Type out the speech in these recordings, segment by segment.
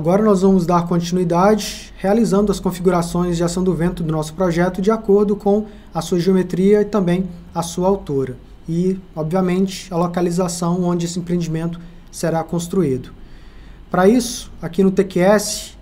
Agora nós vamos dar continuidade realizando as configurações de ação do vento do nosso projeto de acordo com a sua geometria e também a sua altura. E, obviamente, a localização onde esse empreendimento será construído. Para isso, aqui no TQS,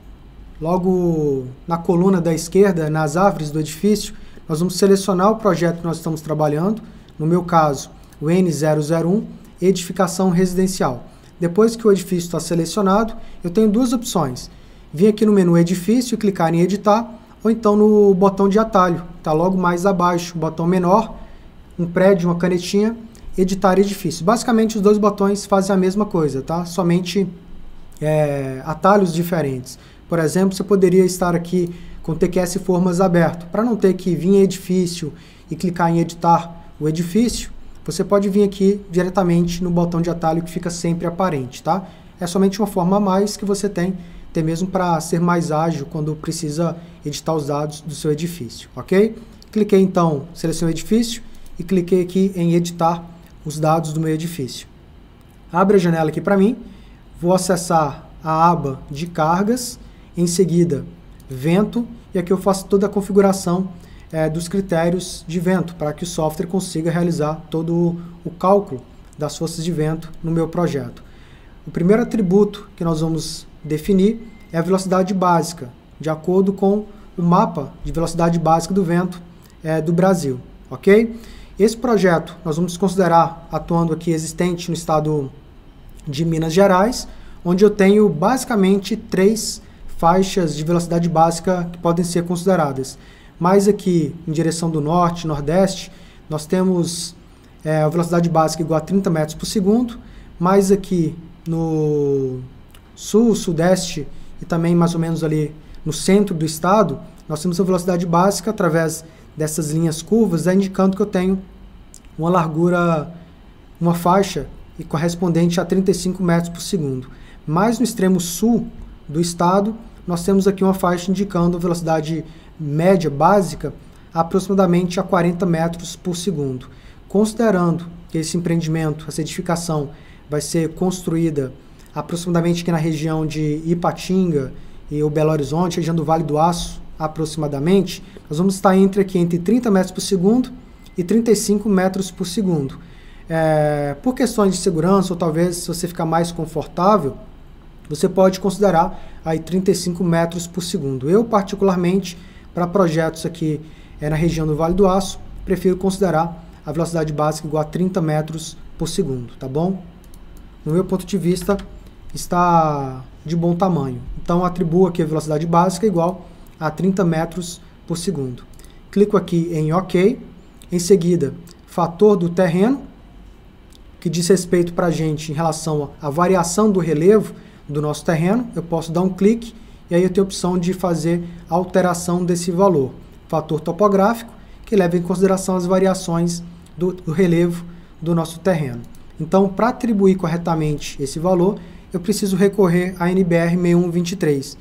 logo na coluna da esquerda, nas árvores do edifício, nós vamos selecionar o projeto que nós estamos trabalhando, no meu caso, o N001, edificação residencial. Depois que o edifício está selecionado, eu tenho duas opções. Vir aqui no menu edifício e clicar em editar, ou então no botão de atalho, está logo mais abaixo, botão menor, um prédio, uma canetinha, editar edifício. Basicamente os dois botões fazem a mesma coisa, tá? Somente atalhos diferentes. Por exemplo, você poderia estar aqui com o TQS Formas aberto. Para não ter que vir em edifício e clicar em editar o edifício, você pode vir aqui diretamente no botão de atalho que fica sempre aparente, tá? É somente uma forma a mais que você tem, até mesmo para ser mais ágil quando precisa editar os dados do seu edifício, ok? Cliquei então, selecionei o edifício e cliquei aqui em editar os dados do meu edifício. Abre a janela aqui para mim, vou acessar a aba de cargas, em seguida vento, e aqui eu faço toda a configuração dos critérios de vento, para que o software consiga realizar todo o cálculo das forças de vento no meu projeto. O primeiro atributo que nós vamos definir é a velocidade básica, de acordo com o mapa de velocidade básica do vento do Brasil, ok? Esse projeto nós vamos considerar atuando aqui existente no estado de Minas Gerais, onde eu tenho basicamente 3 faixas de velocidade básica que podem ser consideradas. Mais aqui em direção do norte, nordeste, nós temos a velocidade básica igual a 30 metros por segundo, mais aqui no sul, sudeste e também mais ou menos ali no centro do estado, nós temos a velocidade básica através dessas linhas curvas, indicando que eu tenho uma largura, uma faixa correspondente a 35 metros por segundo. Mais no extremo sul do estado, nós temos aqui uma faixa indicando a velocidade média básica aproximadamente a 40 metros por segundo. Considerando que esse empreendimento, essa edificação, vai ser construída aproximadamente aqui na região de Ipatinga e o Belo Horizonte, região do Vale do Aço, aproximadamente, nós vamos estar entre 30 metros por segundo e 35 metros por segundo. Por questões de segurança, ou talvez se você ficar mais confortável, você pode considerar aí 35 metros por segundo. Eu, particularmente, para projetos aqui na região do Vale do Aço, prefiro considerar a velocidade básica igual a 30 metros por segundo, tá bom? No meu ponto de vista, está de bom tamanho. Então, atribuo aqui a velocidade básica igual a 30 metros por segundo. Clico aqui em OK. Em seguida, fator do terreno, que diz respeito para a gente em relação à variação do relevo do nosso terreno. Eu posso dar um clique e aí eu tenho a opção de fazer a alteração desse valor. Fator topográfico, que leva em consideração as variações do relevo do nosso terreno. Então, para atribuir corretamente esse valor, eu preciso recorrer à NBR 6123.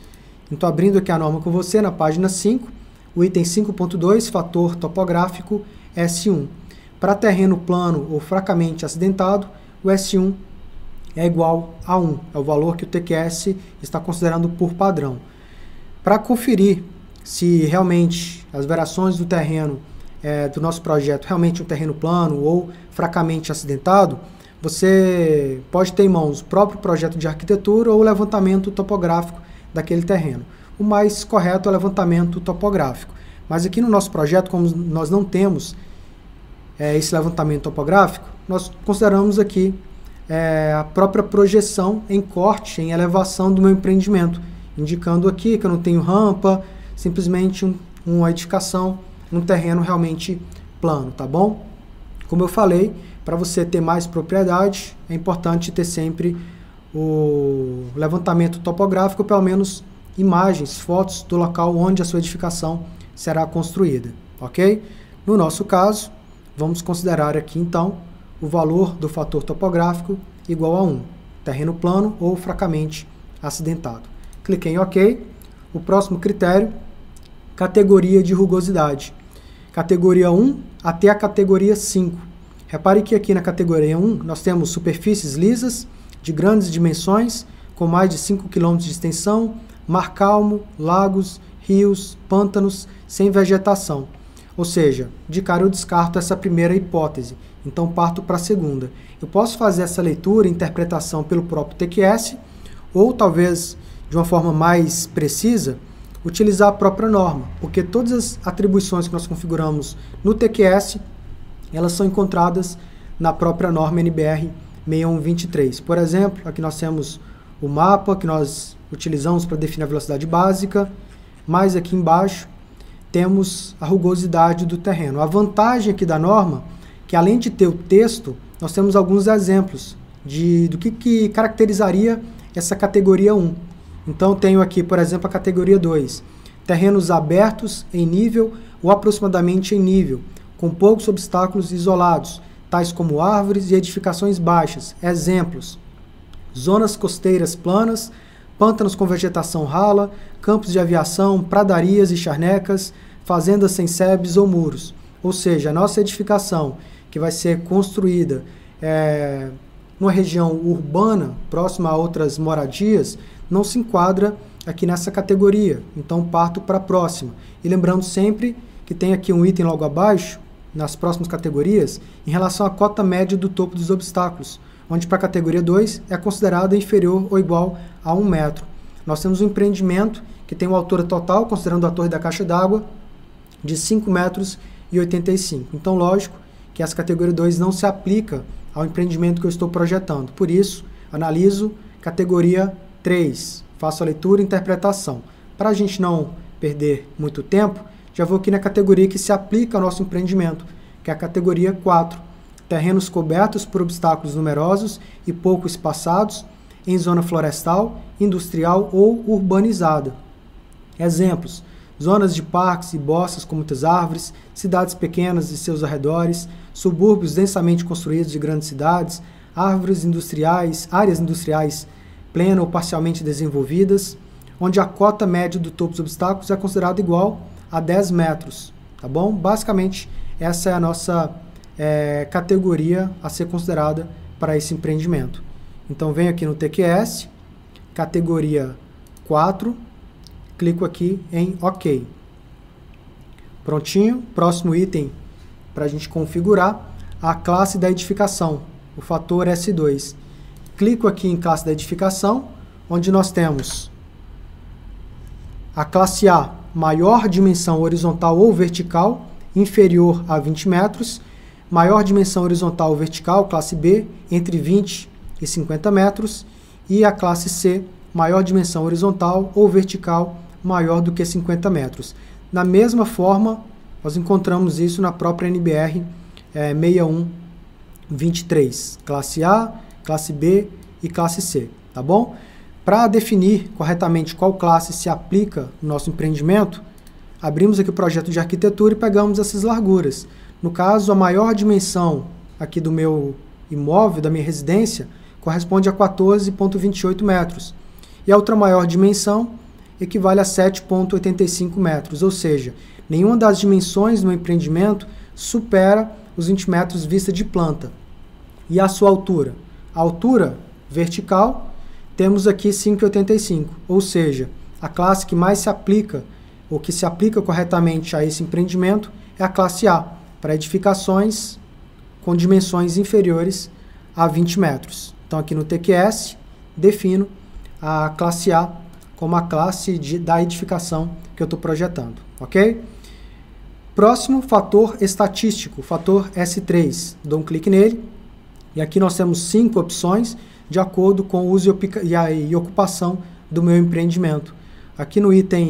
Então, abrindo aqui a norma com você, na página 5, o item 5.2, fator topográfico S1. Para terreno plano ou fracamente acidentado, o S1 é igual a 1, é o valor que o TQS está considerando por padrão. Para conferir se realmente as variações do terreno do nosso projeto realmente é um terreno plano ou fracamente acidentado, você pode ter em mãos o próprio projeto de arquitetura ou o levantamento topográfico daquele terreno. O mais correto é o levantamento topográfico. Mas aqui no nosso projeto, como nós não temos esse levantamento topográfico, nós consideramos aqui a própria projeção em corte, em elevação do meu empreendimento, indicando aqui que eu não tenho rampa, simplesmente uma edificação num terreno realmente plano, tá bom? Como eu falei, para você ter mais propriedade, é importante ter sempre o levantamento topográfico, pelo menos imagens, fotos do local onde a sua edificação será construída, ok? No nosso caso, vamos considerar aqui então o valor do fator topográfico igual a 1, terreno plano ou fracamente acidentado. Cliquei em OK. O próximo critério, categoria de rugosidade. Categoria 1 até a categoria 5. Repare que aqui na categoria 1 nós temos superfícies lisas de grandes dimensões, com mais de 5 km de extensão, mar calmo, lagos, rios, pântanos, sem vegetação. Ou seja, de cara eu descarto essa primeira hipótese, então parto para a segunda. Eu posso fazer essa leitura e interpretação pelo próprio TQS, ou talvez, de uma forma mais precisa, utilizar a própria norma, porque todas as atribuições que nós configuramos no TQS, elas são encontradas na própria norma NBR 6123. Por exemplo, aqui nós temos o mapa que nós utilizamos para definir a velocidade básica, mais aqui embaixo temos a rugosidade do terreno. A vantagem aqui da norma, que além de ter o texto, nós temos alguns exemplos do que caracterizaria essa categoria 1. Então tenho aqui, por exemplo, a categoria 2, terrenos abertos em nível ou aproximadamente em nível, com poucos obstáculos isolados, tais como árvores e edificações baixas. Exemplos: zonas costeiras planas, pântanos com vegetação rala, campos de aviação, pradarias e charnecas, fazendas sem sebes ou muros. Ou seja, a nossa edificação, que vai ser construída numa região urbana, próxima a outras moradias, não se enquadra aqui nessa categoria. Então, parto para a próxima. E lembrando sempre que tem aqui um item logo abaixo, nas próximas categorias, em relação à cota média do topo dos obstáculos, onde para a categoria 2 é considerada inferior ou igual a 1 metro. Nós temos um empreendimento que tem uma altura total, considerando a torre da caixa d'água, de 5,85 metros. Então, lógico que essa categoria 2 não se aplica ao empreendimento que eu estou projetando. Por isso, analiso categoria 3, faço a leitura e interpretação. Para a gente não perder muito tempo, já vou aqui na categoria que se aplica ao nosso empreendimento, que é a categoria 4, terrenos cobertos por obstáculos numerosos e pouco espaçados, em zona florestal, industrial ou urbanizada. Exemplos: zonas de parques e bosques com muitas árvores, cidades pequenas e seus arredores, subúrbios densamente construídos de grandes cidades, áreas industriais plena ou parcialmente desenvolvidas, onde a cota média do topo dos obstáculos é considerada igual a 10 metros, tá bom? Basicamente, essa é a nossa categoria a ser considerada para esse empreendimento. Então, venho aqui no TQS, categoria 4, clico aqui em OK. Prontinho, próximo item para a gente configurar, a classe da edificação, o fator S2. Clico aqui em classe da edificação, onde nós temos a classe A, maior dimensão horizontal ou vertical, inferior a 20 metros, maior dimensão horizontal ou vertical, classe B, entre 20 e 50 metros, e a classe C, maior dimensão horizontal ou vertical, maior do que 50 metros. Da mesma forma, nós encontramos isso na própria NBR 6123, classe A, classe B e classe C, tá bom? Para definir corretamente qual classe se aplica no nosso empreendimento, abrimos aqui o projeto de arquitetura e pegamos essas larguras. No caso, a maior dimensão aqui do meu imóvel, da minha residência, corresponde a 14,28 metros. E a outra maior dimensão equivale a 7,85 metros, ou seja, nenhuma das dimensões no empreendimento supera os 20 metros vista de planta. E a sua altura? A altura vertical, temos aqui 5,85, ou seja, a classe que mais se aplica, ou que se aplica corretamente a esse empreendimento, é a classe A, para edificações com dimensões inferiores a 20 metros. Então, aqui no TQS, defino a classe A como a classe da edificação que eu estou projetando, ok? Próximo, fator estatístico, fator S3. Dou um clique nele, e aqui nós temos 5 opções, de acordo com o uso e ocupação do meu empreendimento. Aqui no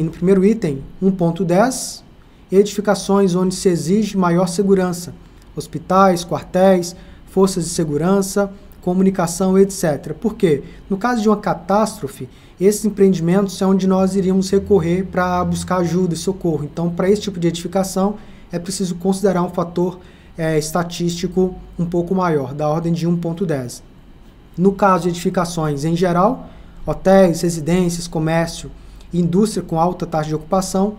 primeiro item, 1.10, edificações onde se exige maior segurança, hospitais, quartéis, forças de segurança, comunicação, etc. Por quê? No caso de uma catástrofe, esses empreendimentos é onde nós iríamos recorrer para buscar ajuda e socorro. Então, para esse tipo de edificação, é preciso considerar um fator estatístico um pouco maior, da ordem de 1.10. No caso de edificações em geral, hotéis, residências, comércio e indústria com alta taxa de ocupação,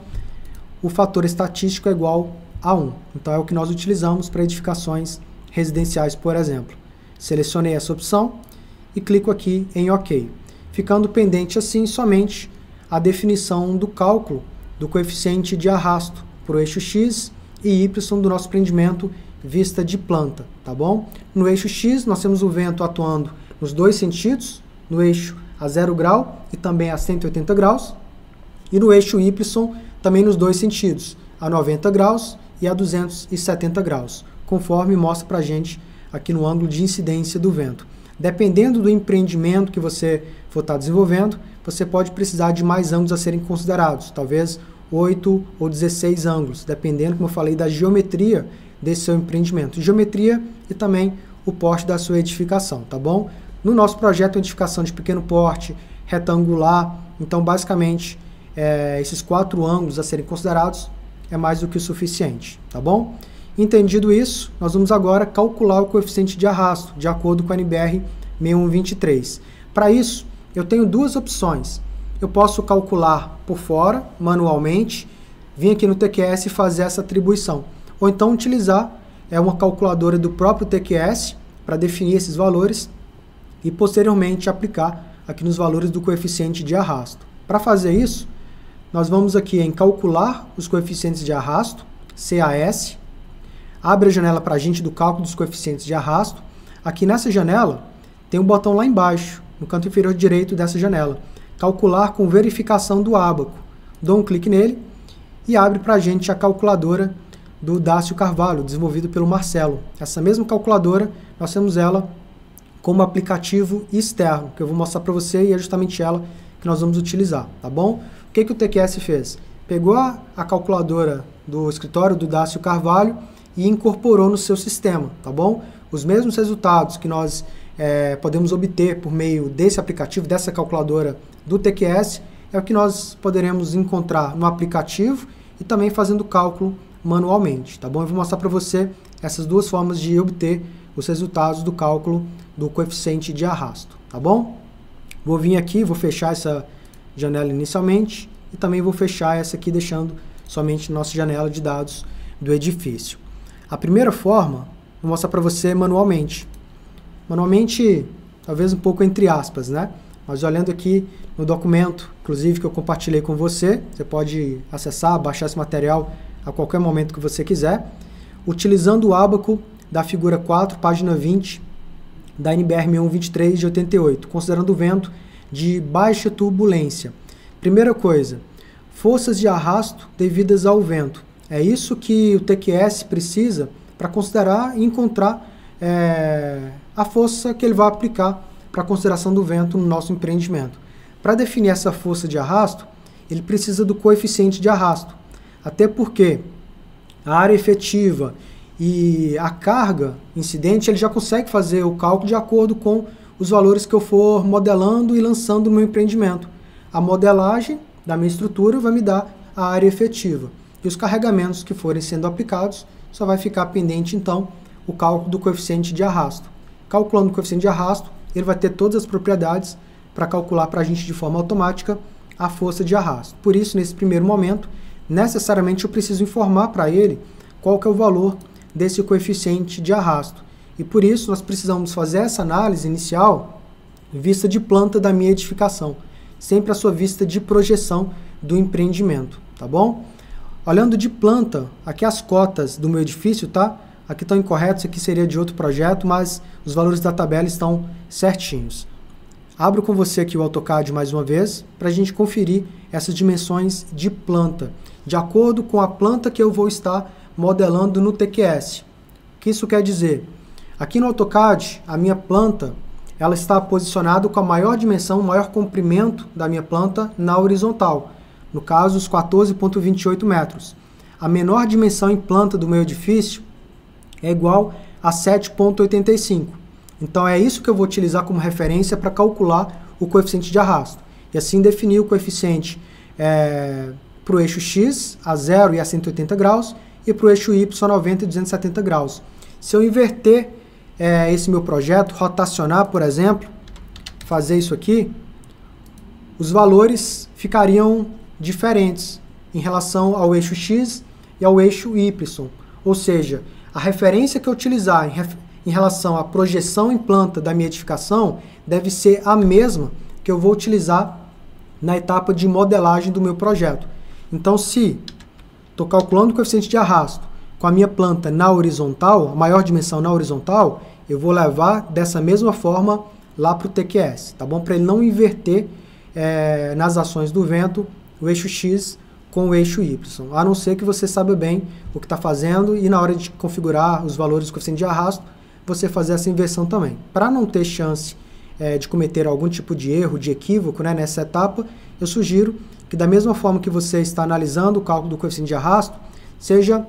o fator estatístico é igual a 1. Então, é o que nós utilizamos para edificações residenciais, por exemplo. Selecionei essa opção e clico aqui em OK. ficando pendente assim somente a definição do cálculo do coeficiente de arrasto para o eixo X e Y do nosso empreendimento vista de planta, tá bom? No eixo X nós temos o vento atuando nos dois sentidos, no eixo a 0 grau e também a 180 graus, e no eixo Y também nos dois sentidos, a 90 graus e a 270 graus, conforme mostra para a gente aqui no ângulo de incidência do vento. Dependendo do empreendimento que você for estar desenvolvendo, você pode precisar de mais ângulos a serem considerados, talvez 8 ou 16 ângulos, dependendo, como eu falei, da geometria desse seu empreendimento. Geometria e também o porte da sua edificação, tá bom? No nosso projeto, edificação de pequeno porte, retangular, então basicamente esses 4 ângulos a serem considerados é mais do que o suficiente, tá bom? Entendido isso, nós vamos agora calcular o coeficiente de arrasto, de acordo com a NBR 6123. Para isso, eu tenho duas opções. Eu posso calcular por fora, manualmente, vir aqui no TQS e fazer essa atribuição. Ou então utilizar uma calculadora do próprio TQS para definir esses valores e posteriormente aplicar aqui nos valores do coeficiente de arrasto. Para fazer isso, nós vamos aqui em calcular os coeficientes de arrasto, CAS, abre a janela para a gente do cálculo dos coeficientes de arrasto. Aqui nessa janela tem um botão lá embaixo, no canto inferior direito dessa janela, calcular com verificação do ábaco. Dou um clique nele e abre para a gente a calculadora do Dácio Carvalho, desenvolvido pelo Marcelo. Essa mesma calculadora, nós temos ela como aplicativo externo, que eu vou mostrar para você e é justamente ela que nós vamos utilizar, tá bom? O que o TQS fez? Pegou a calculadora do escritório do Dácio Carvalho e incorporou no seu sistema, tá bom? Os mesmos resultados que nós podemos obter por meio desse aplicativo, dessa calculadora do TQS, é o que nós poderemos encontrar no aplicativo e também fazendo cálculo manualmente, tá bom? Eu vou mostrar para você essas duas formas de obter os resultados do cálculo do coeficiente de arrasto, tá bom? Vou vir aqui, vou fechar essa janela inicialmente e também vou fechar essa aqui, deixando somente nossa janela de dados do edifício. A primeira forma, vou mostrar para você manualmente. Manualmente, talvez um pouco entre aspas, né? Mas olhando aqui no documento, inclusive que eu compartilhei com você, você pode acessar, baixar esse material a qualquer momento que você quiser, utilizando o ábaco da figura 4, página 20, da NBR 6123 de 88, considerando o vento de baixa turbulência. Primeira coisa, forças de arrasto devidas ao vento. É isso que o TQS precisa para considerar e encontrar a força que ele vai aplicar para a consideração do vento no nosso empreendimento. Para definir essa força de arrasto, ele precisa do coeficiente de arrasto. Até porque a área efetiva e a carga incidente, ele já consegue fazer o cálculo de acordo com os valores que eu for modelando e lançando no meu empreendimento. A modelagem da minha estrutura vai me dar a área efetiva. E os carregamentos que forem sendo aplicados, só vai ficar pendente, então, o cálculo do coeficiente de arrasto. Calculando o coeficiente de arrasto, ele vai ter todas as propriedades para calcular para a gente de forma automática a força de arrasto. Por isso, nesse primeiro momento, necessariamente eu preciso informar para ele qual que é o valor desse coeficiente de arrasto. E por isso nós precisamos fazer essa análise inicial vista de planta da minha edificação, sempre a sua vista de projeção do empreendimento, tá bom? Olhando de planta, aqui as cotas do meu edifício, tá? Aqui estão incorretos, aqui seria de outro projeto, mas os valores da tabela estão certinhos. Abro com você aqui o AutoCAD mais uma vez, para a gente conferir essas dimensões de planta, de acordo com a planta que eu vou estar modelando no TQS. O que isso quer dizer? Aqui no AutoCAD, a minha planta, ela está posicionada com a maior dimensão, o maior comprimento da minha planta na horizontal, no caso os 14,28 metros. A menor dimensão em planta do meu edifício é igual a 7,85. Então é isso que eu vou utilizar como referência para calcular o coeficiente de arrasto. E assim definir o coeficiente para o eixo X, a 0 e a 180 graus, e para o eixo Y, a 90 e 270 graus. Se eu inverter esse meu projeto, rotacionar, por exemplo, fazer isso aqui, os valores ficariam diferentes em relação ao eixo X e ao eixo Y. Ou seja, a referência que eu utilizar em relação à projeção em planta da minha edificação deve ser a mesma que eu vou utilizar na etapa de modelagem do meu projeto. Então, se estou calculando o coeficiente de arrasto com a minha planta na horizontal, a maior dimensão na horizontal, eu vou levar dessa mesma forma lá para o TQS, tá bom? Para ele não inverter nas ações do vento o eixo X com o eixo Y, a não ser que você saiba bem o que está fazendo e na hora de configurar os valores do coeficiente de arrasto, você fazer essa inversão também. Para não ter chance de cometer algum tipo de erro, de equívoco, né, nessa etapa, eu sugiro que da mesma forma que você está analisando o cálculo do coeficiente de arrasto, seja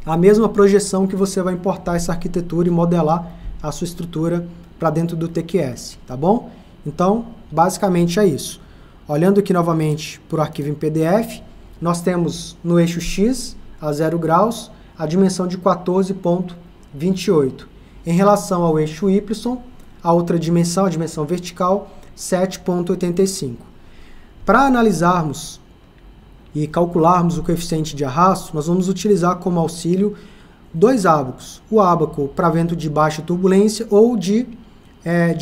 a mesma projeção que você vai importar essa arquitetura e modelar a sua estrutura para dentro do TQS, tá bom? Então, basicamente é isso. Olhando aqui novamente para o arquivo em PDF, nós temos no eixo X, a 0 graus, a dimensão de 14,28. Em relação ao eixo Y, a outra dimensão, a dimensão vertical, 7,85. Para analisarmos e calcularmos o coeficiente de arrasto, nós vamos utilizar como auxílio dois ábacos. O ábaco para vento de baixa turbulência ou de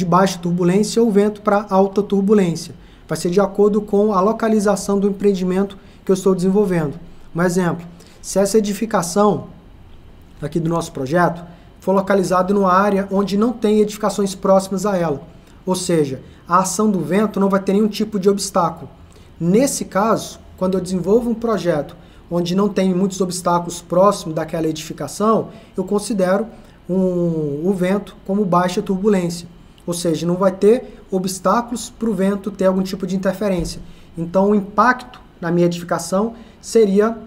baixa turbulência ou vento para alta turbulência. Vai ser de acordo com a localização do empreendimento que eu estou desenvolvendo. Um exemplo, se essa edificação aqui do nosso projeto for localizada numa área onde não tem edificações próximas a ela, ou seja, a ação do vento não vai ter nenhum tipo de obstáculo. Nesse caso, quando eu desenvolvo um projeto onde não tem muitos obstáculos próximos daquela edificação, eu considero o vento como baixa turbulência, ou seja, não vai ter obstáculos para o vento ter algum tipo de interferência. Então, o impacto na minha edificação seria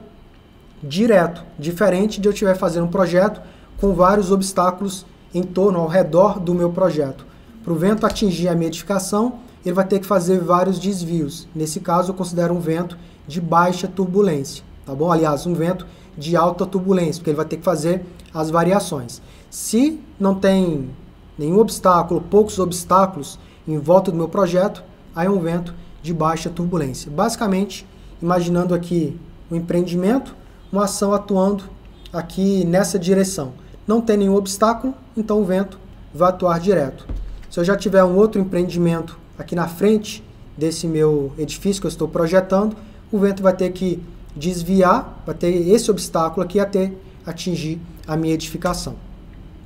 direto, diferente de eu estiver fazendo um projeto com vários obstáculos em torno, ao redor do meu projeto. Para o vento atingir a minha edificação, ele vai ter que fazer vários desvios. Nesse caso, eu considero um vento de baixa turbulência, tá bom? Aliás, um vento de alta turbulência, porque ele vai ter que fazer as variações. Se não tem nenhum obstáculo, poucos obstáculos em volta do meu projeto, aí é um vento de baixa turbulência. Basicamente, imaginando aqui o empreendimento, uma ação atuando aqui nessa direção. Não tem nenhum obstáculo, então o vento vai atuar direto. Se eu já tiver um outro empreendimento aqui na frente desse meu edifício que eu estou projetando, o vento vai ter que desviar, vai ter esse obstáculo aqui até atingir a minha edificação.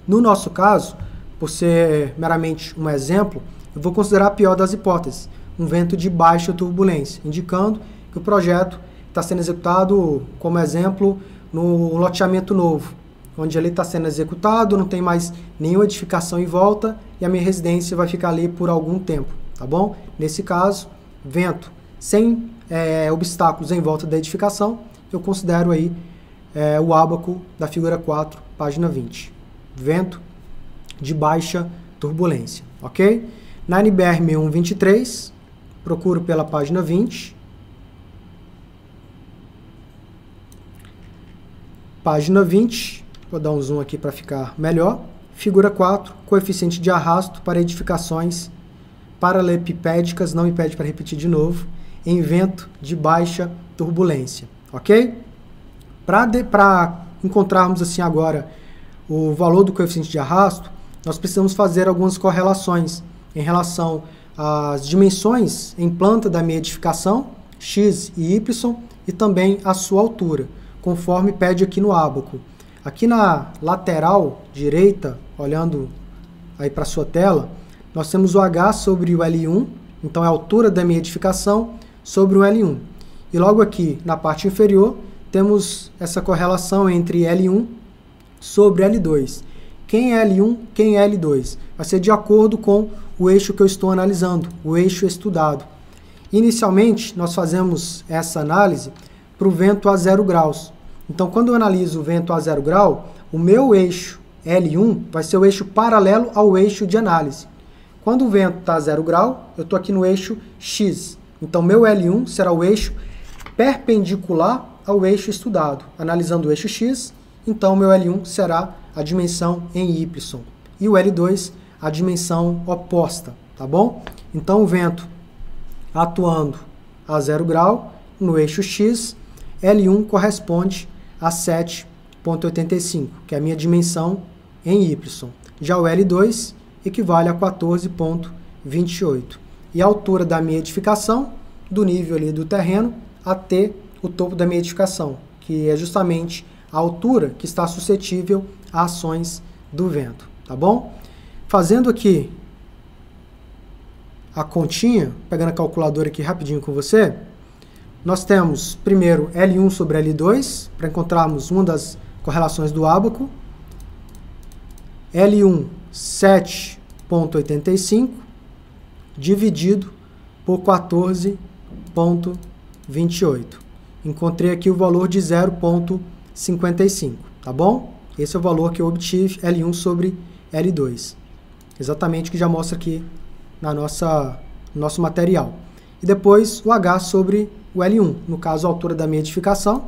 No nosso caso, por ser meramente um exemplo, eu vou considerar a pior das hipóteses, um vento de baixa turbulência, indicando que o projeto está sendo executado, como exemplo, no loteamento novo, onde ali está sendo executado, não tem mais nenhuma edificação em volta e a minha residência vai ficar ali por algum tempo, tá bom? Nesse caso, vento sem obstáculos em volta da edificação, eu considero aí o ábaco da figura 4, página 20. Vento de baixa turbulência, ok? Na NBR 6123, procuro pela página 20. Página 20, vou dar um zoom aqui para ficar melhor. Figura 4, coeficiente de arrasto para edificações paralelepipédicas, não me pede para repetir de novo, em vento de baixa turbulência, ok? Para encontrarmos assim agora o valor do coeficiente de arrasto, nós precisamos fazer algumas correlações em relação às dimensões em planta da minha edificação, X e Y, e também a sua altura, conforme pede aqui no ábaco. Aqui na lateral direita, olhando aí para a sua tela, nós temos o H sobre o L1, então é a altura da minha edificação sobre o L1. E logo aqui na parte inferior, temos essa correlação entre L1 sobre L2. Quem é L1, quem é L2? Vai ser de acordo com o eixo que eu estou analisando, o eixo estudado. Inicialmente, nós fazemos essa análise para o vento a 0 graus. Então, quando eu analiso o vento a 0 grau, o meu eixo L1 vai ser o eixo paralelo ao eixo de análise. Quando o vento está a 0 grau, eu estou aqui no eixo X. Então, meu L1 será o eixo perpendicular ao eixo estudado. Analisando o eixo X, então meu L1 será a dimensão em Y. E o L2, a dimensão oposta, tá bom? Então, o vento atuando a 0 grau no eixo X, L1 corresponde a 7,85, que é a minha dimensão em Y. Já o L2 equivale a 14,28. e a altura da minha edificação, do nível ali do terreno até o topo da minha edificação, que é justamente a altura que está suscetível a ações do vento, tá bom? Fazendo aqui a continha, pegando a calculadora aqui rapidinho com você, nós temos primeiro L1 sobre L2, para encontrarmos uma das correlações do ábaco. L1, 7,85, dividido por 14,28. Encontrei aqui o valor de 0,55, tá bom? Esse é o valor que eu obtive, L1 sobre L2. Exatamente o que já mostra aqui no nosso material. E depois o H sobre o L1, no caso a altura da minha edificação,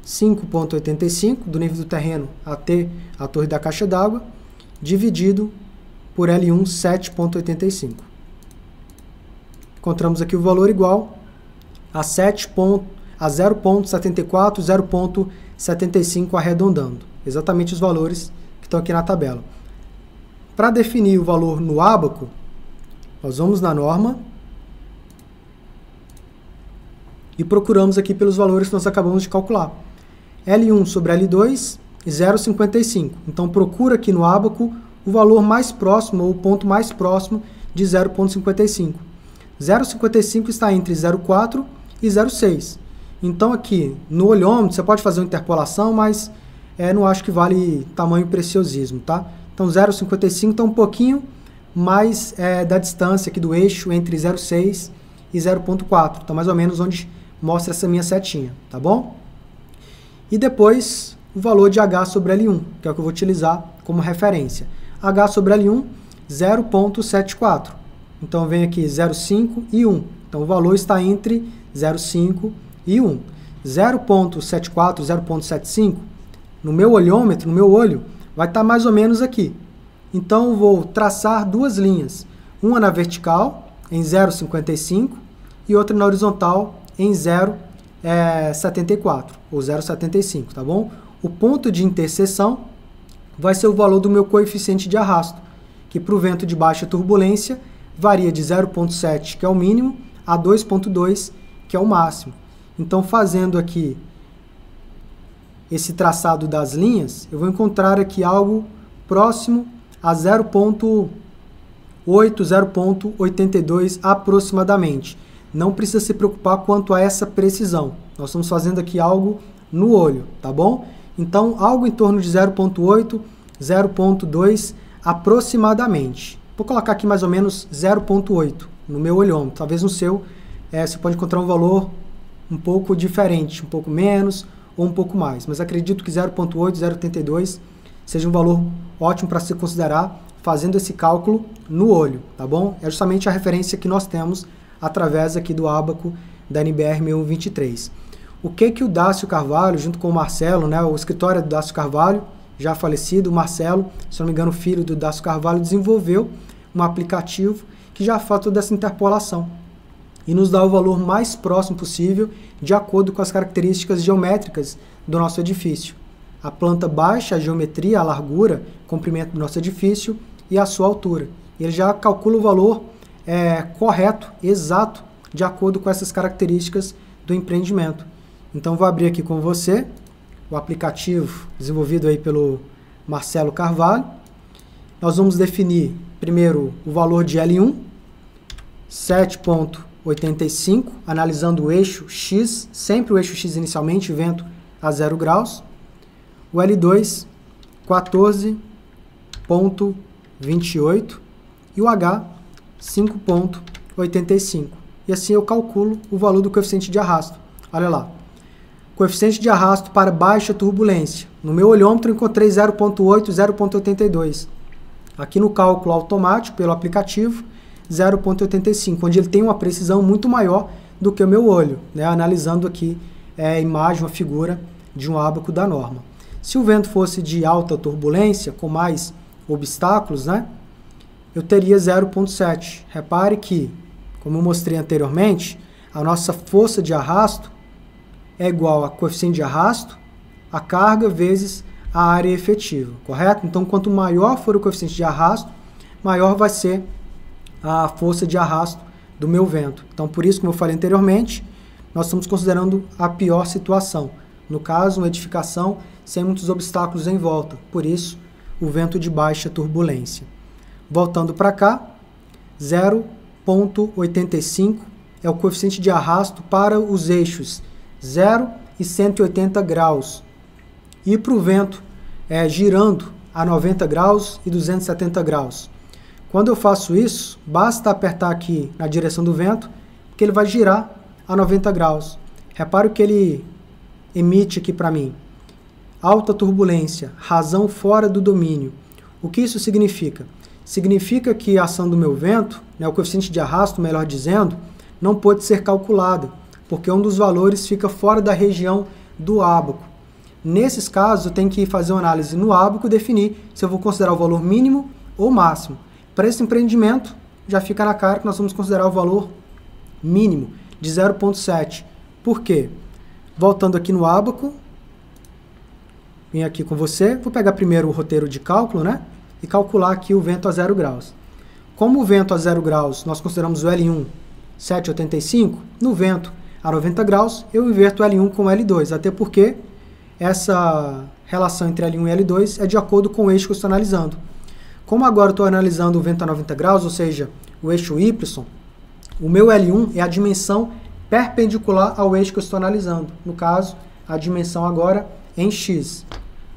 5,85 do nível do terreno até a torre da caixa d'água, dividido por L1, 7,85. Encontramos aqui o valor igual a 0,74, 0,75 arredondando. Exatamente os valores que estão aqui na tabela. Para definir o valor no ábaco, nós vamos na norma e procuramos aqui pelos valores que nós acabamos de calcular. L1 sobre L2, 0,55. Então, procura aqui no ábaco o valor mais próximo, ou o ponto mais próximo de 0,55. 0,55 está entre 0,4 e 0,6. Então, aqui no olhômetro, você pode fazer uma interpolação, mas não acho que vale tamanho preciosismo, tá? Então, 0,55 está um pouquinho mais da distância aqui do eixo entre 0,6 e 0,4. Então, mais ou menos onde mostra essa minha setinha, tá bom? E depois, o valor de H sobre L1, que é o que eu vou utilizar como referência. H sobre L1, 0,74. Então, vem aqui 0,5 e 1. Então, o valor está entre 0,5 e 1. 0,74, 0,75, no meu olhômetro, no meu olho, vai estar mais ou menos aqui. Então, eu vou traçar duas linhas. Uma na vertical, em 0,55, e outra na horizontal, em 0,74, ou 0,75, tá bom? O ponto de interseção vai ser o valor do meu coeficiente de arrasto, que para o vento de baixa turbulência varia de 0,7, que é o mínimo, a 2,2, que é o máximo. Então, fazendo aqui esse traçado das linhas, eu vou encontrar aqui algo próximo a 0,8, 0,82 aproximadamente. Não precisa se preocupar quanto a essa precisão. Nós estamos fazendo aqui algo no olho, tá bom? Então, algo em torno de 0,8, 0,2 aproximadamente. Vou colocar aqui mais ou menos 0,8 no meu olhômetro. Talvez no seu você pode encontrar um valor um pouco diferente, um pouco menos ou um pouco mais. Mas acredito que 0,8, 0,82 seja um valor ótimo para se considerar fazendo esse cálculo no olho, tá bom? É justamente a referência que nós temos através aqui do ábaco da NBR 6123. O que o Dácio Carvalho, junto com o Marcelo, né, o escritório do Dácio Carvalho, já falecido, o Marcelo, se não me engano, filho do Dácio Carvalho, desenvolveu um aplicativo que já faz toda essa interpolação e nos dá o valor mais próximo possível de acordo com as características geométricas do nosso edifício. A planta baixa, a geometria, a largura, o comprimento do nosso edifício e a sua altura. Ele já calcula o valor correto, exato, de acordo com essas características do empreendimento. Então, vou abrir aqui com você o aplicativo desenvolvido aí pelo Marcelo Carvalho. Nós vamos definir primeiro o valor de L1, 7,85, analisando o eixo X, sempre o eixo X inicialmente, vento a 0 graus. O L2, 14,28 e o H, 5,85. E assim eu calculo o valor do coeficiente de arrasto. Olha lá. Coeficiente de arrasto para baixa turbulência. No meu olhômetro eu encontrei 0,8, 0,82. Aqui no cálculo automático, pelo aplicativo, 0,85, onde ele tem uma precisão muito maior do que o meu olho, né? Analisando aqui a imagem, a figura de um ábaco da norma. Se o vento fosse de alta turbulência, com mais obstáculos, né, eu teria 0,7. Repare que, como eu mostrei anteriormente, a nossa força de arrasto é igual a coeficiente de arrasto, a carga vezes a área efetiva, correto? Então, quanto maior for o coeficiente de arrasto, maior vai ser a força de arrasto do meu vento. Então, por isso, como eu falei anteriormente, nós estamos considerando a pior situação. No caso, uma edificação sem muitos obstáculos em volta. Por isso, o vento de baixa turbulência. Voltando para cá, 0,85 é o coeficiente de arrasto para os eixos 0 e 180 graus. E para o vento girando a 90 graus e 270 graus. Quando eu faço isso, basta apertar aqui na direção do vento, que ele vai girar a 90 graus. Repare o que ele emite aqui para mim. Alta turbulência, razão fora do domínio. O que isso significa? Significa que a ação do meu vento, o coeficiente de arrasto, melhor dizendo, não pode ser calculada, porque um dos valores fica fora da região do ábaco. Nesses casos, eu tenho que fazer uma análise no ábaco e definir se eu vou considerar o valor mínimo ou máximo. Para esse empreendimento, já fica na cara que nós vamos considerar o valor mínimo de 0,7. Por quê? Voltando aqui no ábaco, vim aqui com você, vou pegar primeiro o roteiro de cálculo, e calcular aqui o vento a 0 graus. Como o vento a 0 graus, nós consideramos o L1 7,85, no vento a 90 graus, eu inverto o L1 com o L2, até porque essa relação entre L1 e L2 é de acordo com o eixo que eu estou analisando. Como agora eu estou analisando o vento a 90 graus, ou seja, o eixo Y, o meu L1 é a dimensão perpendicular ao eixo que eu estou analisando. No caso, a dimensão agora em X.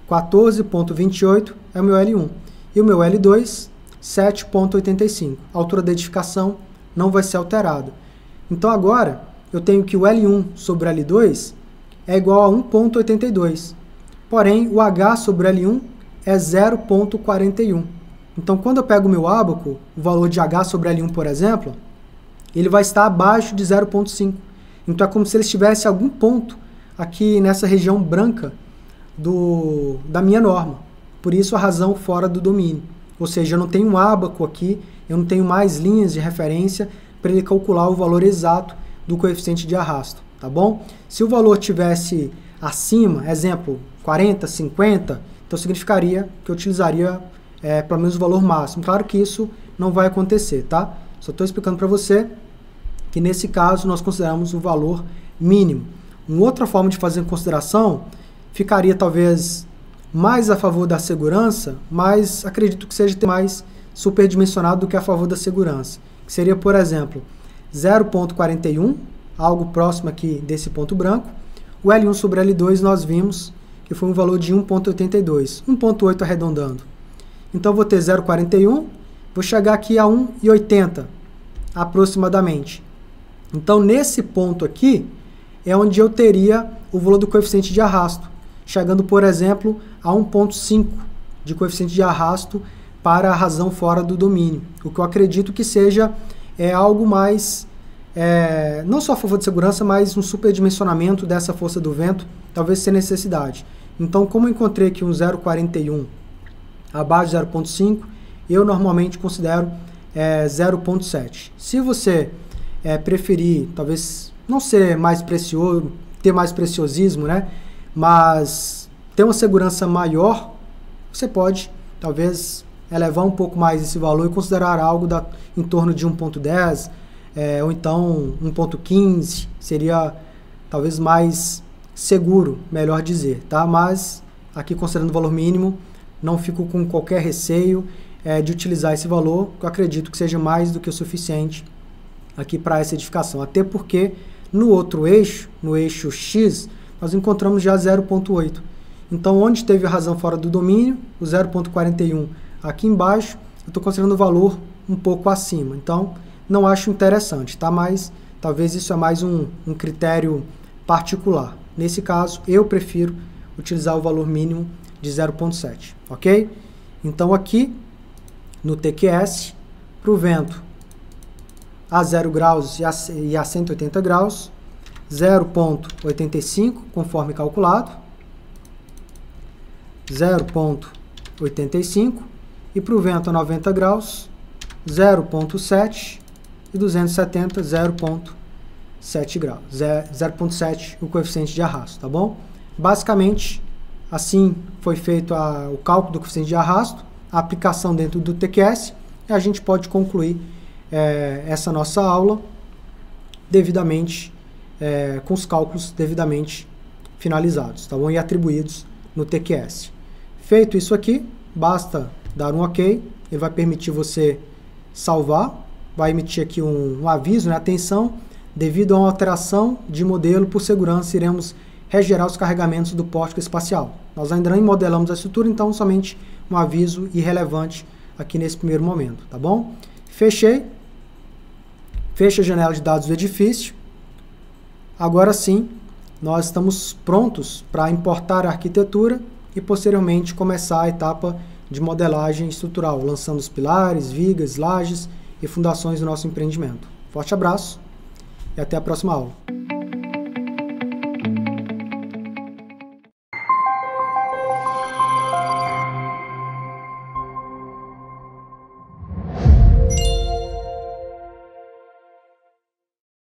14,28 é o meu L1. E o meu L2, 7,85. A altura da edificação não vai ser alterada. Então agora, eu tenho que o L1 sobre o L2 é igual a 1,82. Porém, o H sobre o L1 é 0,41. Então, quando eu pego o meu ábaco, o valor de H sobre L1, por exemplo, ele vai estar abaixo de 0,5. Então, é como se ele estivesse algum ponto aqui nessa região branca da minha norma. Por isso, a razão fora do domínio. Ou seja, eu não tenho um ábaco aqui, eu não tenho mais linhas de referência para ele calcular o valor exato do coeficiente de arrasto, tá bom? Se o valor tivesse acima, exemplo, 40, 50, então significaria que eu utilizaria pelo menos o valor máximo. Claro que isso não vai acontecer, tá? Só estou explicando para você que nesse caso nós consideramos o valor mínimo. Uma outra forma de fazer em consideração ficaria talvez mais a favor da segurança, mas acredito que seja mais superdimensionado do que a favor da segurança. Que seria, por exemplo, 0,41, algo próximo aqui desse ponto branco. O L1 sobre L2 nós vimos que foi um valor de 1,82, 1,8 arredondando. Então, vou ter 0,41, vou chegar aqui a 1,80 aproximadamente. Então, nesse ponto aqui, é onde eu teria o valor do coeficiente de arrasto, chegando, por exemplo, a 1,5 de coeficiente de arrasto para a razão fora do domínio. O que eu acredito que seja algo mais, não só a favor de segurança, mas um superdimensionamento dessa força do vento, talvez sem necessidade. Então, como eu encontrei aqui um 0,41 abaixo de 0,5, eu normalmente considero 0,7. Se você preferir, talvez não ser mais precioso, ter mais preciosismo, mas ter uma segurança maior, você pode, talvez, elevar um pouco mais esse valor e considerar algo em torno de 1,10, ou então 1,15, seria talvez mais seguro, melhor dizer, tá? Mas, aqui considerando o valor mínimo, não fico com qualquer receio de utilizar esse valor, que eu acredito que seja mais do que o suficiente aqui para essa edificação. Até porque no outro eixo, no eixo X, nós encontramos já 0,8. Então, onde teve a razão fora do domínio, o 0,41 aqui embaixo, eu estou considerando o valor um pouco acima. Então, não acho interessante, tá? Mas talvez isso é mais um critério particular. Nesse caso, eu prefiro utilizar o valor mínimo de 0,7, ok? Então, aqui no TQS, para o vento a 0 graus e a 180 graus, 0,85, conforme calculado, 0,85, e para o vento a 90 graus, 0,7 e 270, 0,7 graus, 0,7 o coeficiente de arrasto, tá bom? Basicamente, assim foi feito o cálculo do coeficiente de arrasto, a aplicação dentro do TQS, e a gente pode concluir essa nossa aula devidamente, com os cálculos devidamente finalizados, tá bom? E atribuídos no TQS. Feito isso aqui, basta dar um OK, ele vai permitir você salvar, vai emitir aqui um aviso, né? Atenção, devido a uma alteração de modelo, por segurança, iremos regerar os carregamentos do pórtico espacial. Nós ainda não modelamos a estrutura, então somente um aviso irrelevante aqui nesse primeiro momento, tá bom? Fechei. Fecha a janela de dados do edifício. Agora sim, nós estamos prontos para importar a arquitetura e posteriormente começar a etapa de modelagem estrutural, lançando os pilares, vigas, lajes e fundações do nosso empreendimento. Forte abraço e até a próxima aula.